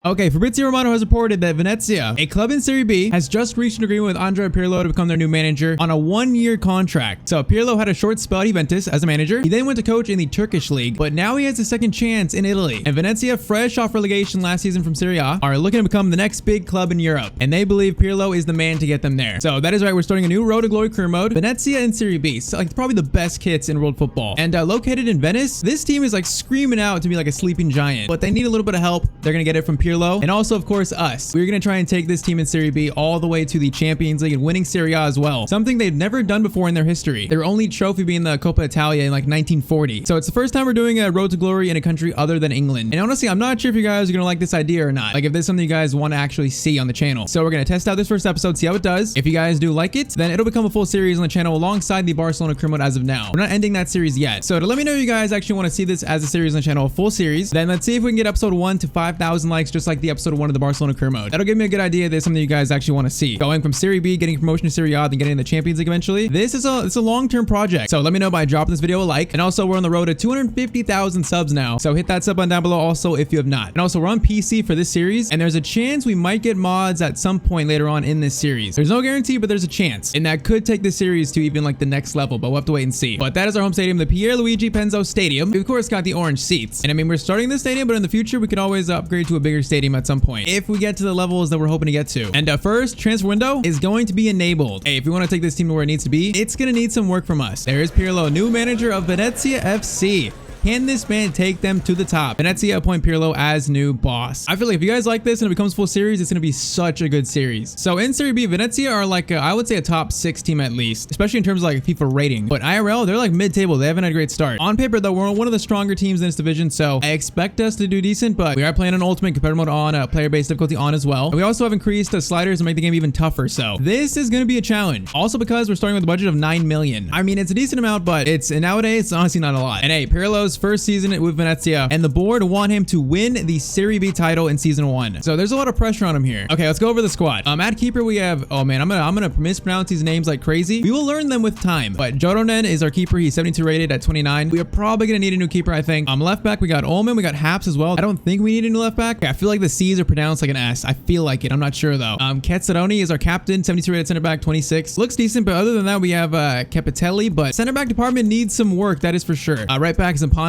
Okay, Fabrizio Romano has reported that Venezia, a club in Serie B, has just reached an agreement with Andrea Pirlo to become their new manager on a one-year contract. So Pirlo had a short spell at Juventus as a manager. He then went to coach in the Turkish league, but now he has a second chance in Italy. And Venezia, fresh off relegation last season from Serie A, are looking to become the next big club in Europe. And they believe Pirlo is the man to get them there. So that is right, we're starting a new Road to Glory career mode. Venezia in Serie B, so like probably the best kits in world football. And located in Venice, this team is like screaming out to be like a sleeping giant, but they need a little bit of help. They're gonna get it from Pirlo. And also, of course, us. We're going to try and take this team in Serie B all the way to the Champions League and winning Serie A as well. Something they've never done before in their history. Their only trophy being the Coppa Italia in like 1940. So it's the first time we're doing a Road to Glory in a country other than England. And honestly, I'm not sure if you guys are going to like this idea or not. Like if this is something you guys want to actually see on the channel. So we're going to test out this first episode, see how it does. If you guys do like it, then it'll become a full series on the channel alongside the Barcelona career mode as of now. We're not ending that series yet. So to let me know if you guys actually want to see this as a series on the channel, a full series, then let's see if we can get episode 1 to 5,000 likes just like the episode 1 of the Barcelona career mode. That'll give me a good idea that it's something you guys actually want to see. Going from Serie B, getting promotion to Serie A, then getting in the Champions League eventually. This is a long-term project. So let me know by dropping this video a like. And also we're on the road to 250,000 subs now. So hit that sub button down below also if you have not. And also we're on PC for this series. And there's a chance we might get mods at some point later on in this series. There's no guarantee, but there's a chance. And that could take this series to even like the next level, but we'll have to wait and see. But that is our home stadium, the Pierluigi Penzo Stadium. We of course got the orange seats. And I mean, we're starting this stadium, but in the future, we could always upgrade to a bigger stadium at some point if we get to the levels that we're hoping to get to. And first, transfer window is going to be enabled. Hey, if we want to take this team to where it needs to be, it's going to need some work from us. There is Pirlo, new manager of Venezia FC. Can this man take them to the top? Venezia appoint Pirlo as new boss. I feel like if you guys like this and it becomes full series, it's going to be such a good series. So in Serie B, Venezia are like, I would say a top 6 team at least, especially in terms of like FIFA rating. But IRL, they're like mid-table. They haven't had a great start. On paper, though, we're one of the stronger teams in this division, so I expect us to do decent, but we are playing an ultimate competitive mode on, player-based difficulty on as well. And we also have increased the sliders to make the game even tougher, so this is going to be a challenge. Also because we're starting with a budget of 9 million. I mean, it's a decent amount, but nowadays, it's honestly not a lot. And hey, Pirlo's first season with Venezia, and the board want him to win the Serie B title in season 1. So there's a lot of pressure on him here. Okay, let's go over the squad. At keeper we have, oh man, I'm gonna mispronounce these names like crazy. We will learn them with time. But Joronen is our keeper. He's 72 rated at 29. We are probably gonna need a new keeper, I think. Left back we got Ullman, we got Haps as well. I don't think we need a new left back. I feel like the C's are pronounced like an S. I feel like it. I'm not sure though. Ketzeroni is our captain, 72 rated center back, 26. Looks decent, but other than that, we have Capitelli. But center back department needs some work. That is for sure. Right back is Zampano.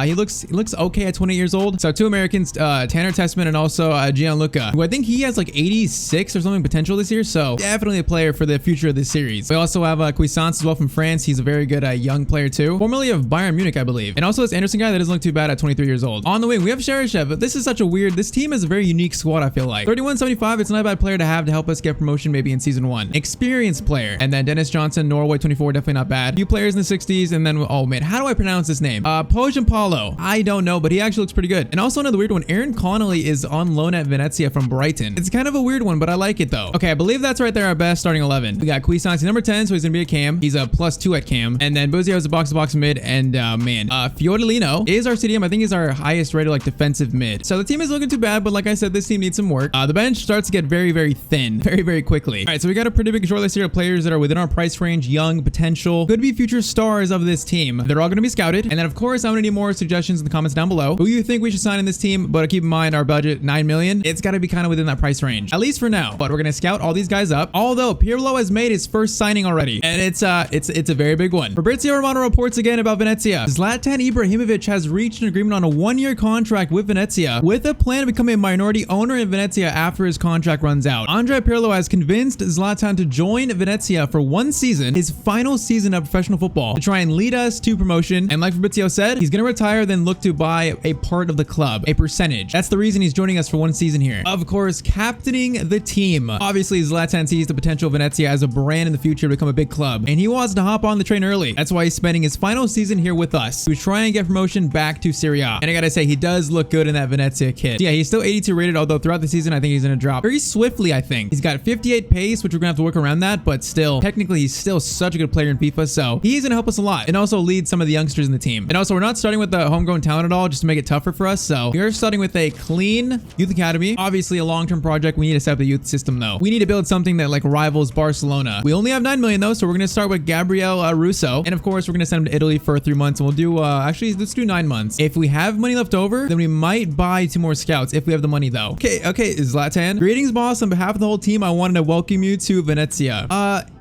He looks okay at 28 years old. So 2 Americans, Tanner Testament and also Gianluca, who I think he has like 86 or something potential this year. So definitely a player for the future of this series. We also have Cuisance as well from France. He's a very good young player too. Formerly of Bayern Munich, I believe. And also this Anderson guy that doesn't look too bad at 23 years old. On the wing, we have Cheryshev, but this is such a weird, this team is a very unique squad, I feel like. 3175, it's not a bad player to have to help us get promotion maybe in season 1. Experienced player. And then Dennis Johnson, Norway, 24, definitely not bad. Few players in the 60s, and then, oh man, how do I pronounce this name? Pojan Paulo. I don't know, but he actually looks pretty good. And also another weird one, Aaron Connolly is on loan at Venezia from Brighton. It's kind of a weird one, but I like it though. Okay, I believe that's right there our best starting 11. We got Cuisance, number 10, so he's gonna be a cam. He's a +2 at cam. And then Buzio is a box-to-box mid, and Fiordolino is our CDM. I think he's our highest rated like defensive mid. So the team is looking too bad, but like I said, this team needs some work. The bench starts to get very, very thin, very, very quickly. All right, so we got a pretty big short list here of players that are within our price range, young, potential, could be future stars of this team. They're all gonna be scouted. And then of course, I'm gonna need more suggestions in the comments down below. Who you think we should sign in this team? But keep in mind our budget, 9 million. It's got to be kind of within that price range, at least for now. But we're gonna scout all these guys up. Although Pirlo has made his first signing already, and it's a very big one. Fabrizio Romano reports again about Venezia. Zlatan Ibrahimovic has reached an agreement on a 1-year contract with Venezia, with a plan to become a minority owner in Venezia after his contract runs out. Andrea Pirlo has convinced Zlatan to join Venezia for 1 season, his final season of professional football, to try and lead us to promotion. And like Fabrizio said, he's gonna retire, then look to buy a part of the club, a percentage. That's the reason he's joining us for 1 season here. Of course, captaining the team. Obviously, Zlatan sees the potential of Venezia as a brand in the future to become a big club, and he wants to hop on the train early. That's why he's spending his final season here with us to try and get promotion back to Serie A. And I gotta say, he does look good in that Venezia kit. So yeah, he's still 82 rated, although throughout the season, I think he's gonna drop very swiftly, I think. He's got 58 pace, which we're gonna have to work around that, but still, technically, he's still such a good player in FIFA, so he's gonna help us a lot, and also lead some of the youngsters in the team. And also, we're not starting with the homegrown talent at all just to make it tougher for us. So we are starting with a clean youth academy. Obviously a long-term project. We need to set up the youth system though. We need to build something that like rivals Barcelona. We only have 9 million though, so we're going to start with Gabriel Russo. And of course, we're going to send him to Italy for 3 months, and we'll do, actually, let's do 9 months. If we have money left over, then we might buy 2 more scouts if we have the money though. Okay, Zlatan. Greetings, boss. On behalf of the whole team, I wanted to welcome you to Venezia.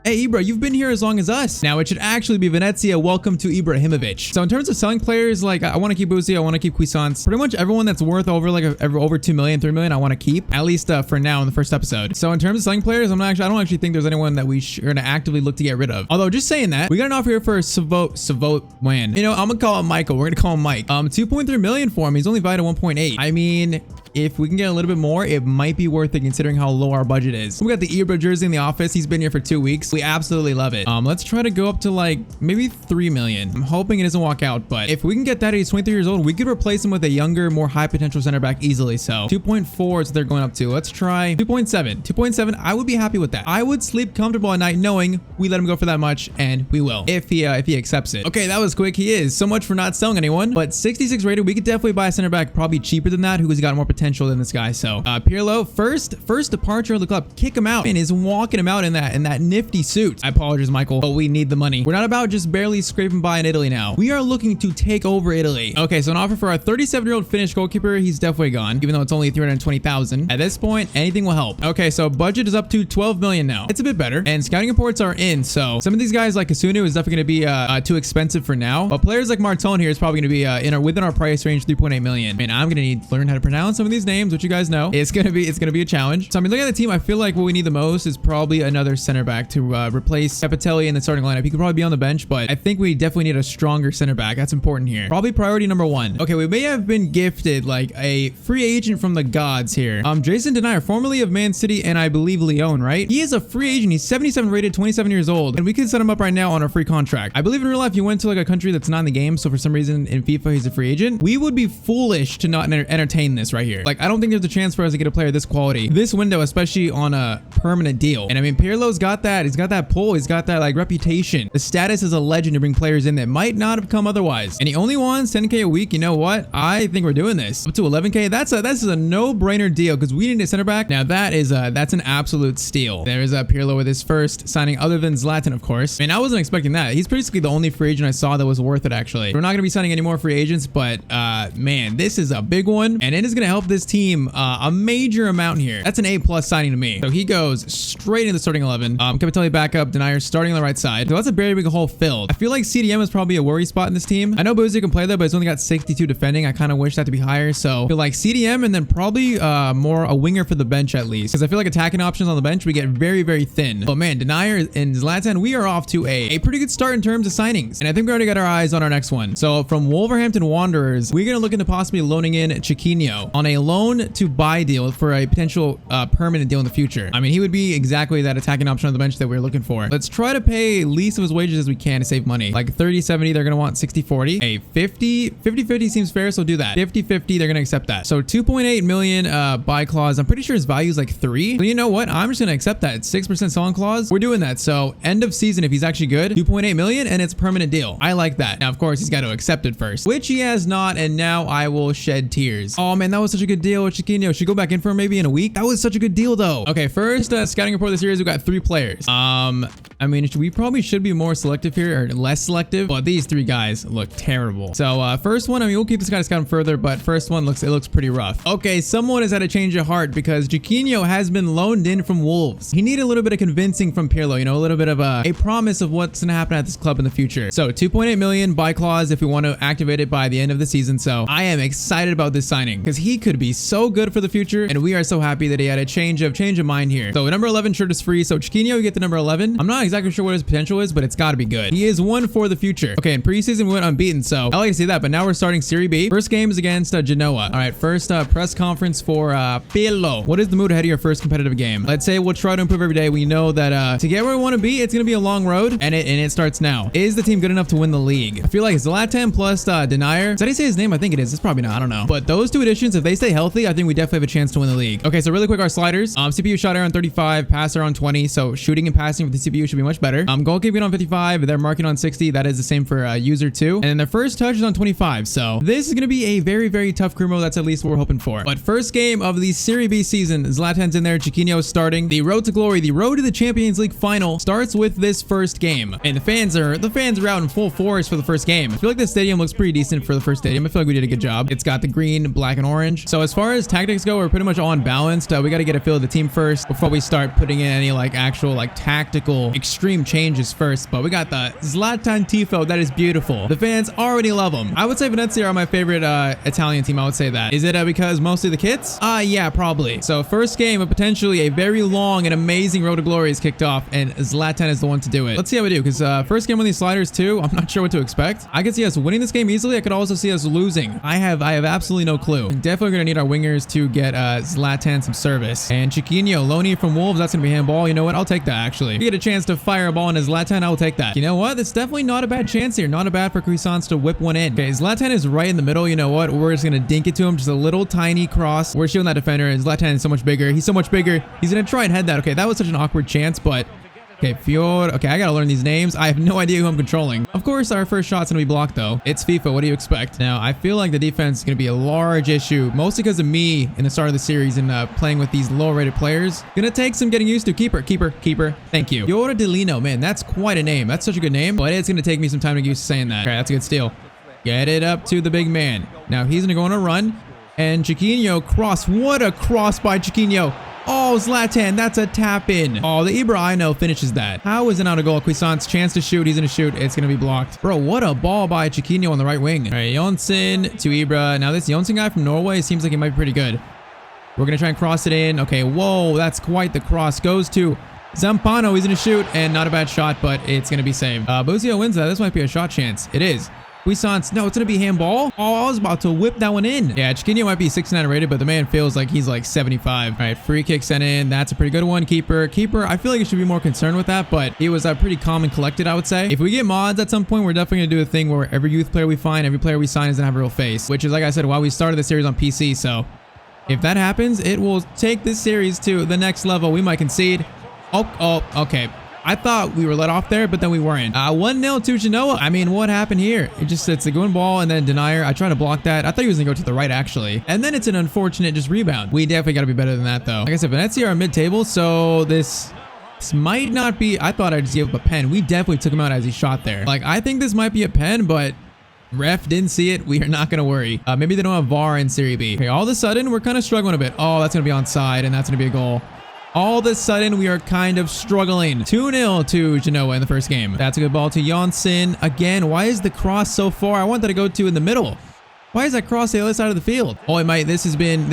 Hey, Ibra, you've been here as long as us. Now, it should actually be Venezia. Welcome to Ibrahimovic. So in terms of selling players, like, I want to keep Buzzi, I want to keep Cuisance. Pretty much everyone that's worth over, like, over 2 million, 3 million, I want to keep. At least for now in the first episode. So in terms of selling players, I don't actually think there's anyone that we're going to actively look to get rid of. Although, just saying that, we got an offer here for Savot Wan. You know, I'm going to call him Michael. We're going to call him Mike. 2.3 million for him. He's only valued at 1.8. I mean, if we can get a little bit more, it might be worth it considering how low our budget is. We got the Ibra jersey in the office. He's been here for 2 weeks. We absolutely love it. Let's try to go up to like maybe 3 million. I'm hoping it doesn't walk out, but if we can get that, he's 23 years old, we could replace him with a younger, more high potential center back easily. So 2.4 is what they're going up to. Let's try 2.7. 2.7. I would be happy with that. I would sleep comfortable at night knowing we let him go for that much, and we will if he accepts it. Okay, that was quick. He is. So much for not selling anyone, but 66 rated. We could definitely buy a center back probably cheaper than that, who's got more potential than this guy. So Pirlo, first departure of the club. Kick him out and is walking him out in that nifty suit. I apologize, Michael, but we need the money. We're not about just barely scraping by in Italy now. We are looking to take over Italy. Okay, so an offer for our 37-year-old Finnish goalkeeper. He's definitely gone, even though it's only 320,000. At this point, anything will help. Okay, so budget is up to 12 million now. It's a bit better, and scouting reports are in. So some of these guys like Kasunu is definitely going to be too expensive for now, but players like Martone here is probably going to be within our price range, 3.8 million. Man, I'm going to need to learn how to pronounce some of these names, which you guys know. It's going to be a challenge. So I mean, looking at the team, I feel like what we need the most is probably another center back to replace Capitelli in the starting lineup. He could probably be on the bench, but I think we definitely need a stronger center back. That's important here. Probably priority number 1. Okay, we may have been gifted like a free agent from the gods here. Jason Denier, formerly of Man City and I believe Lyon, right? He is a free agent. He's 77 rated, 27 years old, and we could set him up right now on a free contract. I believe in real life he went to like a country that's not in the game, so for some reason in FIFA he's a free agent. We would be foolish to not entertain this right here. Like, I don't think there's a chance for us to get a player this quality this window, especially on a permanent deal. And I mean, Pirlo's got that. He's got that pull. He's got that like reputation. The status as a legend to bring players in that might not have come otherwise. And he only wants 10K a week. You know what? I think we're doing this up to 11K. That's a no-brainer deal because we need a center back. Now that's an absolute steal. There is Pirlo with his first signing other than Zlatan, of course. I mean, I wasn't expecting that. He's basically the only free agent I saw that was worth it, actually. We're not going to be signing any more free agents, but man, this is a big one, and it is going to help this team a major amount here. That's an A+ signing to me. So he goes straight into the starting 11. Capitelli back up, Denier starting on the right side. So that's a very big hole filled. I feel like CDM is probably a worry spot in this team. I know Buzzi can play there, but it's only got 62 defending. I kind of wish that to be higher. So I feel like CDM and then probably more a winger for the bench at least. Because I feel like attacking options on the bench, we get very, very thin. But man, Denier and Zlatan, we are off to a pretty good start in terms of signings. And I think we already got our eyes on our next one. So from Wolverhampton Wanderers, we're going to look into possibly loaning in Chiquinho on a loan to buy deal for a potential permanent deal in the future. I mean, he would be exactly that attacking option on the bench that we're looking for. Let's try to pay least of his wages as we can to save money. Like 30-70, they're going to want 60-40. A 50-50 seems fair, so do that. 50-50, they're going to accept that. So 2.8 million buy clause. I'm pretty sure his value is like 3. So you know what? I'm just going to accept that. 6% selling clause. We're doing that. So end of season, if he's actually good, 2.8 million and it's a permanent deal. I like that. Now, of course, he's got to accept it first, which he has not. And now I will shed tears. Oh man, that was such a good deal with Chiquinho. Should go back in for him maybe in a week. That was such a good deal though. Okay, first scouting report of the series, we got 3 players. I mean, we probably should be more selective here or less selective, but these 3 guys look terrible. So first one, I mean, we'll keep this guy to scout him further, but first one looks pretty rough. Okay, someone has had a change of heart because Chiquinho has been loaned in from Wolves. He needed a little bit of convincing from Pirlo, you know, a little bit of a promise of what's gonna happen at this club in the future. So 2.8 million buy clause if we want to activate it by the end of the season. So I am excited about this signing because he could be so good for the future, and we are so happy that he had a change of mind here. So number 11 shirt is free. So Chiquinho, you get the number 11. I'm not exactly sure what his potential is, but it's got to be good. He is one for the future. Okay, in preseason we went unbeaten, so I like to see that. But now we're starting Serie B. First game is against Genoa. All right, first press conference for Pirlo. What is the mood ahead of your first competitive game? Let's say we'll try to improve every day. We know that to get where we want to be, it's gonna be a long road, and it starts now. Is the team good enough to win the league? I feel like Zlatan plus Denier. Did I say his name? I think it is. It's probably not. I don't know. But those 2 additions, if they stay healthy, I think we definitely have a chance to win the league. Okay, so really quick, our sliders. CPU shot around 35, passer on 20. So shooting and passing with the CPU should be be much better. Goalkeeping on 55. They're marking on 60. That is the same for user 2. And then their first touch is on 25. So this is going to be a very, very tough crew mode. That's at least what we're hoping for. But first game of the Serie B season. Zlatan's in there. Chiquinho's starting. The road to glory, the road to the Champions League final starts with this first game. And the fans are out in full force for the first game. I feel like the stadium looks pretty decent for the first stadium. I feel like we did a good job. It's got the green, black, and orange. So as far as tactics go, we're pretty much on balanced. We got to get a feel of the team first before we start putting in any like actual like tactical extreme changes first. But we got the Zlatan tifo. That is beautiful. The fans already love him. I would say Venezia are my favorite Italian team. I would say that. Is it because mostly the kits? Yeah, probably. So first game of potentially a very long and amazing road to glory is kicked off, and Zlatan is the one to do it. Let's see how we do, because first game on these sliders too, I'm not sure what to expect. I could see us winning this game easily. I could also see us losing. I have absolutely no clue. Definitely gonna need our wingers to get Zlatan some service. And Chiquinho, Loney from Wolves, that's gonna be handball. You know what? I'll take that actually. If you get a chance to fire a ball into Zlatan, I'll take that. You know what? That's definitely not a bad chance here. Not a bad for Cuisance to whip one in. Okay, Zlatan is right in the middle. You know what? We're just gonna dink it to him. Just a little tiny cross. We're shielding that defender, and Zlatan is so much bigger. He's so much bigger. He's gonna try and head that. Okay, that was such an awkward chance, but okay, Fior. Okay, I gotta learn these names. I have no idea who I'm controlling. Of course, our first shot's gonna be blocked though. It's FIFA. What do you expect? Now, I feel like the defense is gonna be a large issue, mostly because of me in the start of the series and playing with these low-rated players. Gonna take some getting used to. Keeper. Thank you. Fiordelino, man, that's quite a name. That's such a good name, but it's gonna take me some time to get used to saying that. Okay, that's a good steal. Get it up to the big man. Now he's gonna go on a run, and Chiquinho cross. What a cross by Chiquinho. Oh, Zlatan, that's a tap in. Oh, the Ibra, I know, finishes that. How is it not a goal? Cuisance, chance to shoot. He's going to shoot. It's going to be blocked. Bro, what a ball by Chiquinho on the right wing. All right, Jonsen to Ibra. Now, this Jonsen guy from Norway seems like he might be pretty good. We're going to try and cross it in. Okay, whoa, that's quite the cross. Goes to Zampano. He's going to shoot, and not a bad shot, but it's going to be saved. Buzio wins that. This might be a shot chance. It is. Cuisance, no, it's going to be handball. Oh, I was about to whip that one in. Yeah, Chiquinho might be 69 rated, but the man feels like he's like 75. All right, free kick sent in. That's a pretty good one. Keeper, I feel like you should be more concerned with that, but he was pretty calm and collected, I would say. If we get mods at some point, we're definitely going to do a thing where every youth player we find, every player we sign is going to have a real face, which is, like I said, why we started the series on PC. So if that happens, it will take this series to the next level. We might concede. Oh, okay. I thought we were let off there, but then we weren't. 1-0 to Genoa. I mean, what happened here? It's a going ball and then denier. I tried to block that. I thought he was gonna go to the right actually. And then it's an unfortunate just rebound. We definitely gotta be better than that though. Like I said, Venezia are mid-table, so this might not be. I thought I'd just give up a pen. We definitely took him out as he shot there. Like, I think this might be a pen, but ref didn't see it. We are not gonna worry. Maybe they don't have VAR in Serie B. Okay, all of a sudden we're kind of struggling a bit. Oh, that's gonna be onside, and that's gonna be a goal. All of a sudden, we are kind of struggling. 2-0 to Genoa in the first game. That's a good ball to Jonsen. Again, why is the cross so far? I want that to go to in the middle. Why is that cross the other side of the field? Oh, it might. This has been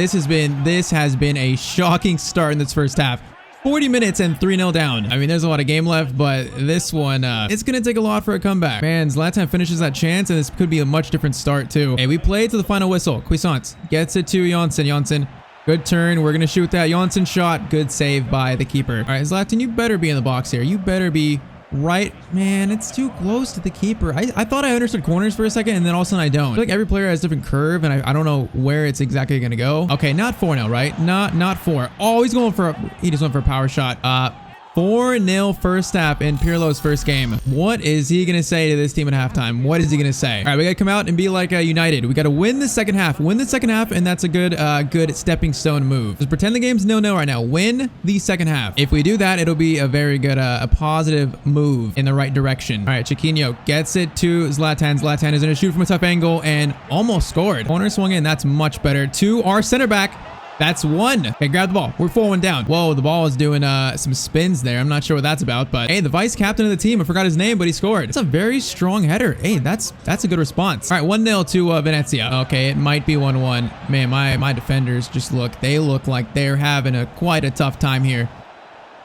a shocking start in this first half. 40 minutes and 3-0 down. I mean, there's a lot of game left, but this one, it's going to take a lot for a comeback. Man, Zlatan finishes that chance, and this could be a much different start, too. Hey, we played to the final whistle. Cuisance gets it to Jonsen. Good turn. We're going to shoot that. Jonsen shot. Good save by the keeper. All right, Zlatan, you better be in the box here. You better be right. Man, it's too close to the keeper. I thought I understood corners for a second, and then all of a sudden I don't. I feel like every player has a different curve, and I don't know where it's exactly going to go. Okay, not 4-0, right? Not 4. Oh, he just went for a power shot. 4-0 first half in Pirlo's first game. What is he going to say to this team at halftime? What is he going to say? All right, we got to come out and be like United. We got to win the second half. Win the second half, and that's a good stepping stone move. Just pretend the game's 0-0 right now. Win the second half. If we do that, it'll be a very good, a positive move in the right direction. All right, Chiquinho gets it to Zlatan. Zlatan is going to shoot from a tough angle and almost scored. Corner swung in. That's much better. To our center back. That's one. Okay, grab the ball. We're 4-1 down. Whoa, the ball is doing some spins there. I'm not sure what that's about, but hey, the vice captain of the team, I forgot his name, but he scored. It's a very strong header. Hey, that's a good response. All right, 1-0 to Venezia. Okay, it might be 1-1. Man, my defenders just they look like they're having quite a tough time here.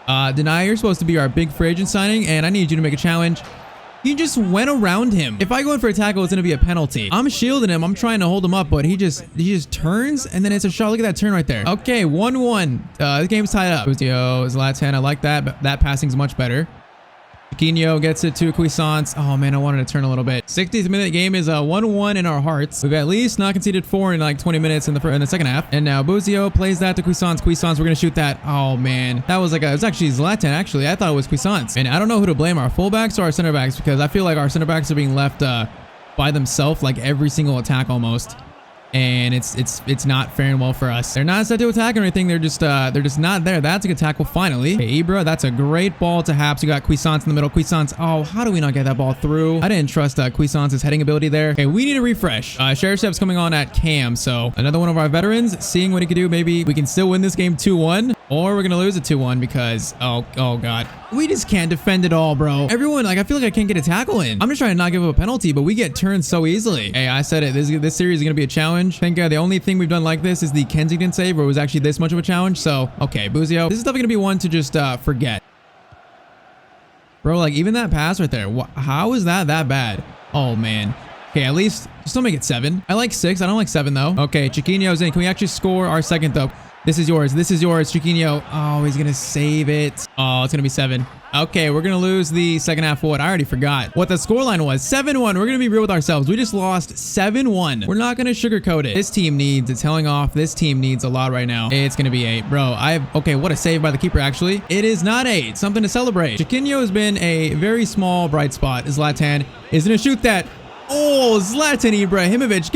Denier, you're supposed to be our big free agent signing, and I need you to make a challenge. He just went around him. If I go in for a tackle, it's going to be a penalty. I'm shielding him. I'm trying to hold him up, but he just turns, and then it's a shot. Look at that turn right there. Okay, 1-1. The game's tied up. Zlatan, I like that, but that passing's much better. Chiquinho gets it to Cuisance. Oh man, I wanted to turn a little bit. 60th minute game is 1-1 in our hearts. We've at least not conceded 4 in like 20 minutes in the second half. And now Buzio plays that to Cuisance. Cuisance, we're gonna shoot that. Oh man, that was like it was actually Zlatan. Actually, I thought it was Cuisance. And I don't know who to blame, our fullbacks or our center backs, because I feel like our center backs are being left by themselves like every single attack almost. And it's not faring well for us. They're not set to attack or anything. They're just not there. That's a good tackle finally. Okay, Ibra, that's a great ball to Haps. You got Cuisance in the middle. Cuisance, oh, how do we not get that ball through? I didn't trust Cuisance's heading ability there. Okay, we need a refresh. Cherysev's coming on at cam, so another one of our veterans seeing what he can do. Maybe we can still win this game 2-1, or we're gonna lose it 2-1 because oh god, we just can't defend it all, bro. Everyone, like, I feel like I can't get a tackle in. I'm just trying to not give up a penalty, but we get turned so easily. Hey, I said it. This series is gonna be a challenge. I think the only thing we've done like this is the Kensington save, where it was actually this much of a challenge. So, okay, Buzio, this is definitely gonna be one to just forget. Bro, like, even that pass right there, how is that bad? Oh, man. Okay, at least just don't make it 7. I like 6. I don't like 7, though. Okay, Chiquinho's in. Can we actually score our second, though? This is yours. This is yours, Chiquinho. Oh, he's gonna save it. Oh, it's gonna be 7. Okay, we're gonna lose the second half. What? I already forgot what the scoreline was. 7-1. We're gonna be real with ourselves. We just lost 7-1. We're not gonna sugarcoat it. This team needs a telling off. This team needs a lot right now. It's gonna be 8, bro. Okay, what a save by the keeper, actually. It is not 8. Something to celebrate. Chiquinho has been a very small bright spot. Zlatan is gonna shoot that. Oh, Zlatan Ibrahimovic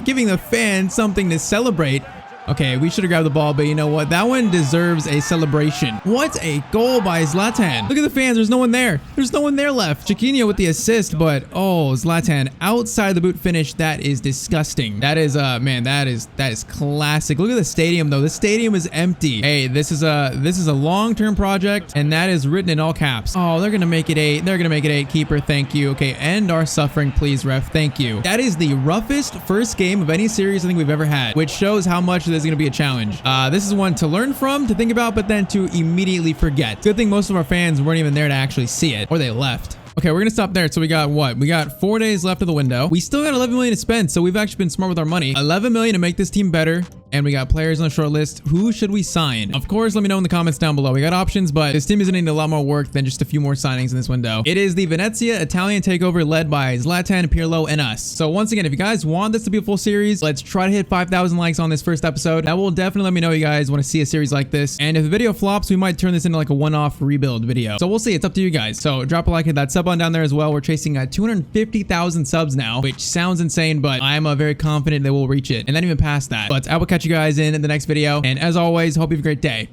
giving the fans something to celebrate. Okay, we should have grabbed the ball, but you know what? That one deserves a celebration. What a goal by Zlatan. Look at the fans. There's no one there. There's no one there left. Chiquinho with the assist, but oh, Zlatan outside the boot finish. That is disgusting. That is, man, that is classic. Look at the stadium, though. The stadium is empty. Hey, this is a long-term project, and that is written in all caps. Oh, they're going to make it 8. They're going to make it 8. Keeper, thank you. Okay, end our suffering, please, ref. Thank you. That is the roughest first game of any series I think we've ever had, which shows how much this is going to be a challenge. This is one to learn from, to think about, but then to immediately forget. Good thing most of our fans weren't even there to actually see it, or they left. Okay, we're gonna stop there. So we got what? We got 4 days left of the window. We still got 11 million to spend, so we've actually been smart with our money. 11 million to make this team better. And we got players on the short list. Who should we sign? Of course, let me know in the comments down below. We got options, but this team is needing a lot more work than just a few more signings in this window. It is the Venezia Italian takeover led by Zlatan, Pirlo, and us. So once again, if you guys want this to be a full series, let's try to hit 5,000 likes on this first episode. That will definitely let me know you guys want to see a series like this. And if the video flops, we might turn this into like a one-off rebuild video. So we'll see. It's up to you guys. So drop a like, hit that sub button down there as well. We're chasing 250,000 subs now, which sounds insane, but I'm very confident that we'll reach it, and then even past that. But I will catch you guys in the next video. And as always, hope you have a great day.